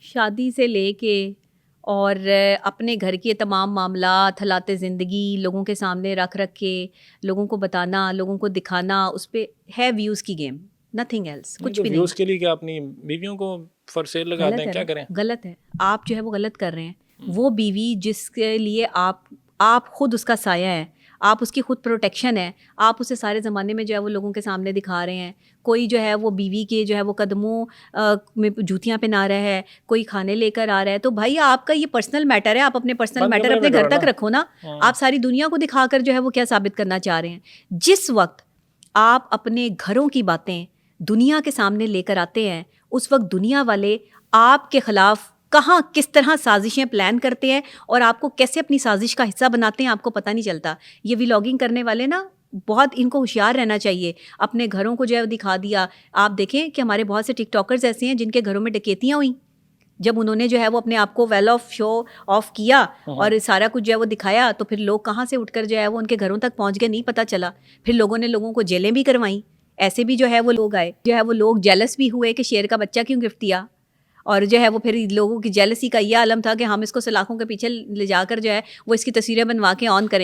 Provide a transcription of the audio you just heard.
شادی سے لے کے اور اپنے گھر کے تمام معاملات، حالات زندگی لوگوں کے سامنے رکھ کے لوگوں کو بتانا، لوگوں کو دکھانا، اس پہ ہے ویوز کی گیم، نتھنگ ایلس، کچھ بھی نہیں۔ ویوز کے لیے کیا اپنی بیویوں کو فار سیل لگا دیں، کیا کریں؟ غلط ہے، آپ جو ہے وہ غلط کر رہے ہیں۔ وہ بیوی جس کے لیے آپ خود اس کا سایہ ہے، آپ اس کی خود پروٹیکشن ہے، آپ اسے سارے زمانے میں جو ہے وہ لوگوں کے سامنے دکھا رہے ہیں۔ کوئی جو ہے وہ بیوی کے جو ہے وہ قدموں میں جوتیاں پہنا رہا ہے، کوئی کھانے لے کر آ رہا ہے، تو بھائی آپ کا یہ پرسنل میٹر ہے، آپ اپنے پرسنل میٹر اپنے گھر تک رکھو نا۔ آپ ساری دنیا کو دکھا کر جو ہے وہ کیا ثابت کرنا چاہ رہے ہیں؟ جس وقت آپ اپنے گھروں کی باتیں دنیا کے سامنے لے کر آتے ہیں، اس وقت دنیا والے آپ کے خلاف کہاں کس طرح سازشیں پلان کرتے ہیں اور آپ کو کیسے اپنی سازش کا حصہ بناتے ہیں، آپ کو پتہ نہیں چلتا۔ یہ ولاگنگ کرنے والے نا بہت ان کو ہوشیار رہنا چاہیے، اپنے گھروں کو جو ہے دکھا دیا۔ آپ دیکھیں کہ ہمارے بہت سے ٹک ٹاکرز ایسے ہیں جن کے گھروں میں ڈکیتیاں ہوئیں، جب انہوں نے جو ہے وہ اپنے آپ کو ویل آف شو آف کیا اور سارا کچھ جو ہے وہ دکھایا، تو پھر لوگ کہاں سے اٹھ کر جو ہے وہ ان کے گھروں تک پہنچ گئے، نہیں پتہ چلا۔ پھر لوگوں نے لوگوں کو جیلیں بھی کروائیں، ایسے بھی جو ہے وہ لوگ آئے، جو ہے وہ لوگ جیلس بھی ہوئے کہ شیر کا بچہ کیوں گفٹ دیا، اور جو ہے وہ پھر لوگوں کی جیلسی کا یہ عالم تھا کہ ہم اس کو سلاخوں کے پیچھے لے جا کر جو ہے وہ اس کی تصویریں بنوا کے آن کریں